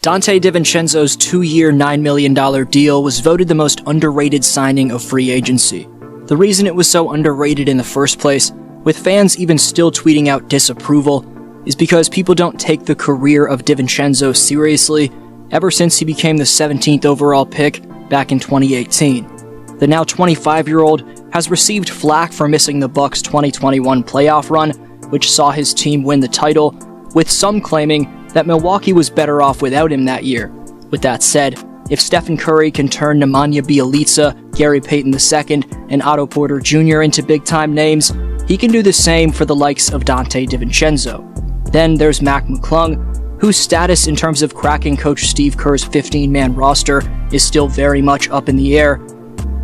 Donte DiVincenzo's 2-year, $9 million deal was voted the most underrated signing of free agency. The reason it was so underrated in the first place, with fans even still tweeting out disapproval, is because people don't take the career of DiVincenzo seriously ever since he became the 17th overall pick back in 2018. The now 25-year-old has received flack for missing the Bucks' 2021 playoff run, which saw his team win the title, with some claiming that Milwaukee was better off without him that year. With that said, if Stephen Curry can turn Nemanja Bjelica, Gary Payton II, and Otto Porter Jr. into big-time names, he can do the same for the likes of Donte DiVincenzo. Then there's Mac McClung, whose status in terms of cracking Coach Steve Kerr's 15-man roster is still very much up in the air.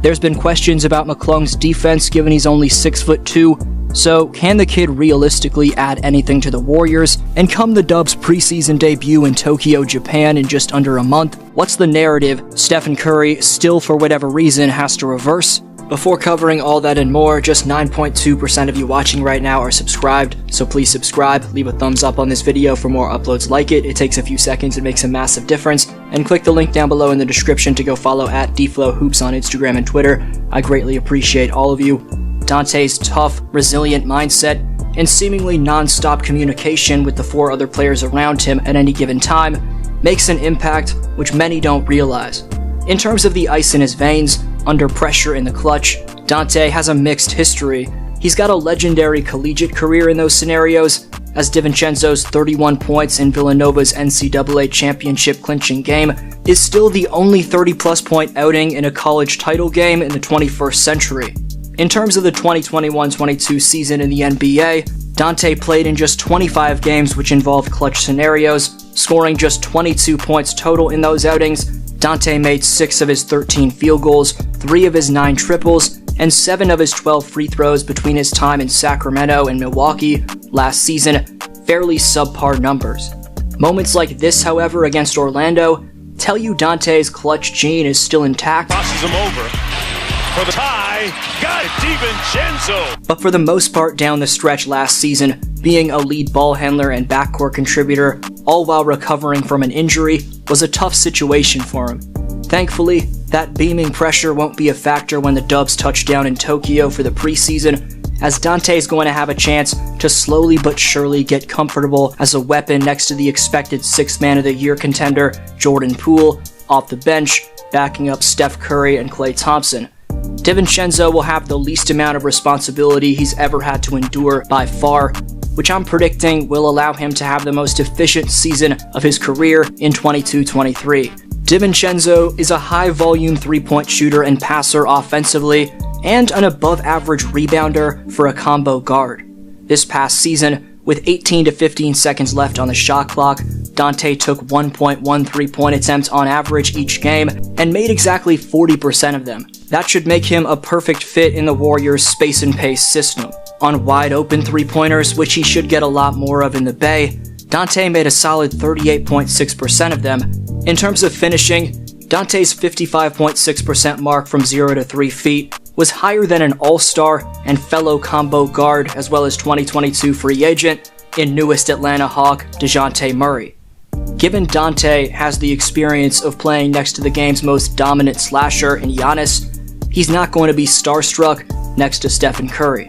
There's been questions about McClung's defense given he's only 6'2", so can the kid realistically add anything to the Warriors? And come the Dubs' preseason debut in Tokyo, Japan in just under a month, what's the narrative Stephen Curry still for whatever reason has to reverse? Before covering all that and more, just 9.2% of you watching right now are subscribed, so please subscribe, leave a thumbs up on this video for more uploads like it takes a few seconds, it makes a massive difference, and click the link down below in the description to go follow at DFlowHoops on Instagram and Twitter. I greatly appreciate all of you. Donte's tough, resilient mindset, and seemingly non-stop communication with the 4 other players around him at any given time makes an impact which many don't realize. In terms of the ice in his veins, under pressure in the clutch, Donte has a mixed history. He's got a legendary collegiate career in those scenarios, as DiVincenzo's 31 points in Villanova's NCAA championship clinching game is still the only 30-plus point outing in a college title game in the 21st century. In terms of the 2021-22 season in the NBA, Donte played in just 25 games which involved clutch scenarios, scoring just 22 points total in those outings. Donte made 6 of his 13 field goals, 3 of his 9 triples, and 7 of his 12 free throws between his time in Sacramento and Milwaukee last season, fairly subpar numbers. Moments like this, however, against Orlando, tell you Donte's clutch gene is still intact. Crosses him over for the tie. Got it, DiVincenzo! But for the most part down the stretch last season, being a lead ball handler and backcourt contributor, all while recovering from an injury, was a tough situation for him. Thankfully, that beaming pressure won't be a factor when the Dubs touch down in Tokyo for the preseason, as Donte's going to have a chance to slowly but surely get comfortable as a weapon next to the expected 6th Man of the Year contender, Jordan Poole, off the bench, backing up Steph Curry and Klay Thompson. DiVincenzo will have the least amount of responsibility he's ever had to endure by far, which I'm predicting will allow him to have the most efficient season of his career in 22-23. DiVincenzo is a high-volume three-point shooter and passer offensively, and an above-average rebounder for a combo guard. This past season, with 18 to 15 seconds left on the shot clock, Donte took 1.1 three-point attempts on average each game, and made exactly 40% of them. That should make him a perfect fit in the Warriors' space and pace system. On wide-open three-pointers, which he should get a lot more of in the Bay, Donte made a solid 38.6% of them. In terms of finishing, Donte's 55.6% mark from 0 to 3 feet was higher than an all-star and fellow combo guard as well as 2022 free agent in newest Atlanta Hawk DeJounte Murray. Given Donte has the experience of playing next to the game's most dominant slasher in Giannis, he's not going to be starstruck next to Stephen Curry.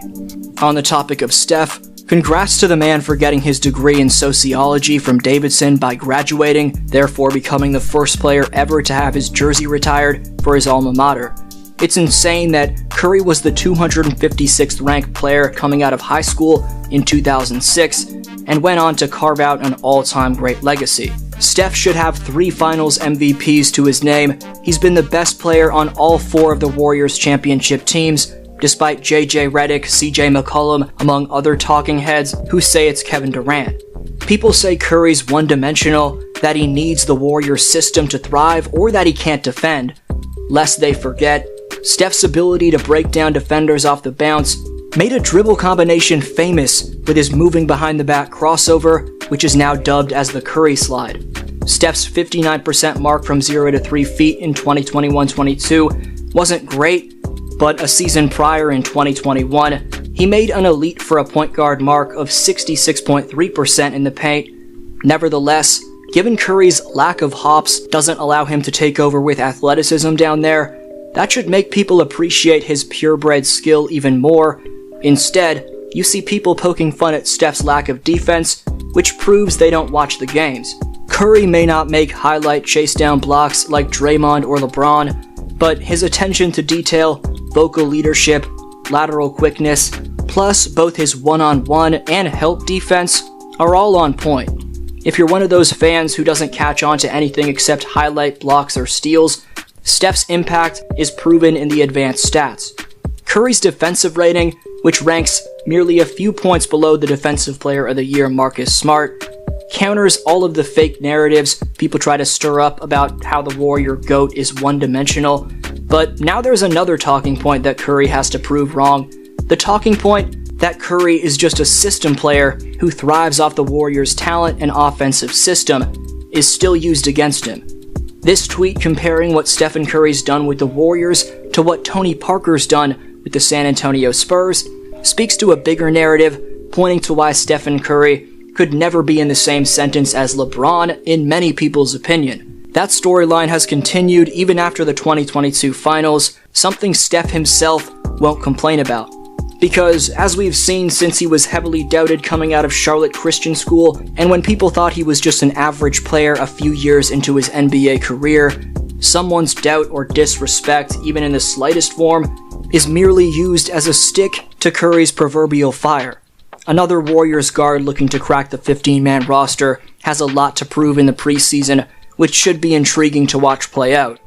On the topic of Steph, congrats to the man for getting his degree in sociology from Davidson by graduating, therefore becoming the first player ever to have his jersey retired for his alma mater. It's insane that Curry was the 256th ranked player coming out of high school in 2006 and went on to carve out an all-time great legacy. Steph should have 3 finals MVPs to his name. He's been the best player on all 4 of the Warriors championship teams, despite JJ Redick, CJ McCollum, among other talking heads who say it's Kevin Durant. People say Curry's one-dimensional, that he needs the Warriors system to thrive, or that he can't defend. Lest they forget, Steph's ability to break down defenders off the bounce made a dribble combination famous with his moving behind the back crossover, which is now dubbed as the Curry slide. Steph's 59% mark from 0 to 3 feet in 2021-22 wasn't great, but a season prior in 2021, he made an elite for a point guard mark of 66.3% in the paint. Nevertheless, Given Curry's lack of hops doesn't allow him to take over with athleticism down there, that should make people appreciate his purebred skill even more. Instead, you see people poking fun at Steph's lack of defense, which proves they don't watch the games. Curry may not make highlight chase down blocks like Draymond or LeBron, but his attention to detail, vocal leadership, lateral quickness, plus both his one-on-one and help defense are all on point. If you're one of those fans who doesn't catch on to anything except highlight blocks or steals, Steph's impact is proven in the advanced stats. Curry's defensive rating, which ranks merely a few points below the Defensive Player of the Year Marcus Smart, counters all of the fake narratives people try to stir up about how the Warrior GOAT is one-dimensional. But now there's another talking point that Curry has to prove wrong. The talking point that Curry is just a system player who thrives off the Warriors' talent and offensive system is still used against him. This tweet comparing what Stephen Curry's done with the Warriors to what Tony Parker's done with the San Antonio Spurs speaks to a bigger narrative, pointing to why Stephen Curry could never be in the same sentence as LeBron in many people's opinion. That storyline has continued even after the 2022 finals, something Steph himself won't complain about. Because, as we've seen since he was heavily doubted coming out of Charlotte Christian School, and when people thought he was just an average player a few years into his NBA career, someone's doubt or disrespect, even in the slightest form, is merely used as a stick to Curry's proverbial fire. Another Warriors guard looking to crack the 15-man roster has a lot to prove in the preseason, which should be intriguing to watch play out.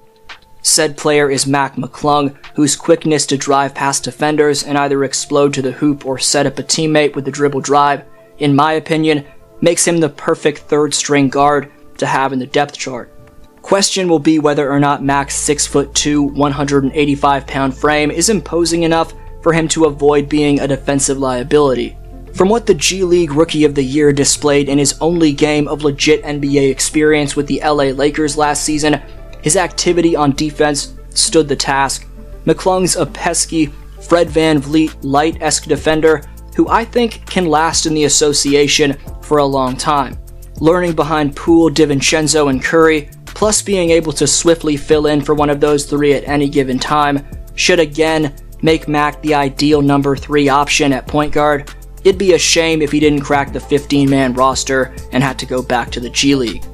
Said player is Mac McClung, whose quickness to drive past defenders and either explode to the hoop or set up a teammate with the dribble drive, in my opinion, makes him the perfect third-string guard to have in the depth chart. Question will be whether or not Mac's 6'2", 185-pound frame is imposing enough for him to avoid being a defensive liability. From what the G League Rookie of the Year displayed in his only game of legit NBA experience with the LA Lakers last season, his activity on defense stood the task. McClung's a pesky, Fred VanVleet light-esque defender who I think can last in the association for a long time. Learning behind Poole, DiVincenzo, and Curry, plus being able to swiftly fill in for one of those three at any given time, should again make Mac the ideal number 3 option at point guard. It'd be a shame if he didn't crack the 15-man roster and had to go back to the G League.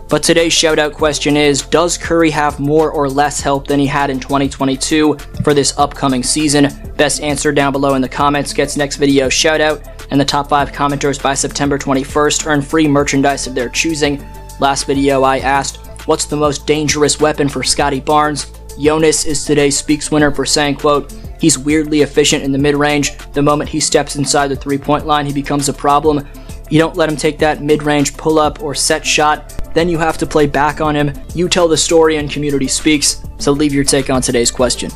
But today's shoutout question is, does Curry have more or less help than he had in 2022 for this upcoming season? Best answer down below in the comments gets next video shoutout, and the top 5 commenters by September 21st earn free merchandise of their choosing. Last video I asked, what's the most dangerous weapon for Scotty Barnes? Jonas is today's Speaks winner for saying, quote, he's weirdly efficient in the mid-range. The moment he steps inside the three-point line, he becomes a problem. You don't let him take that mid-range pull-up or set shot, then you have to play back on him. You tell the story and Community Speaks, so leave your take on today's question.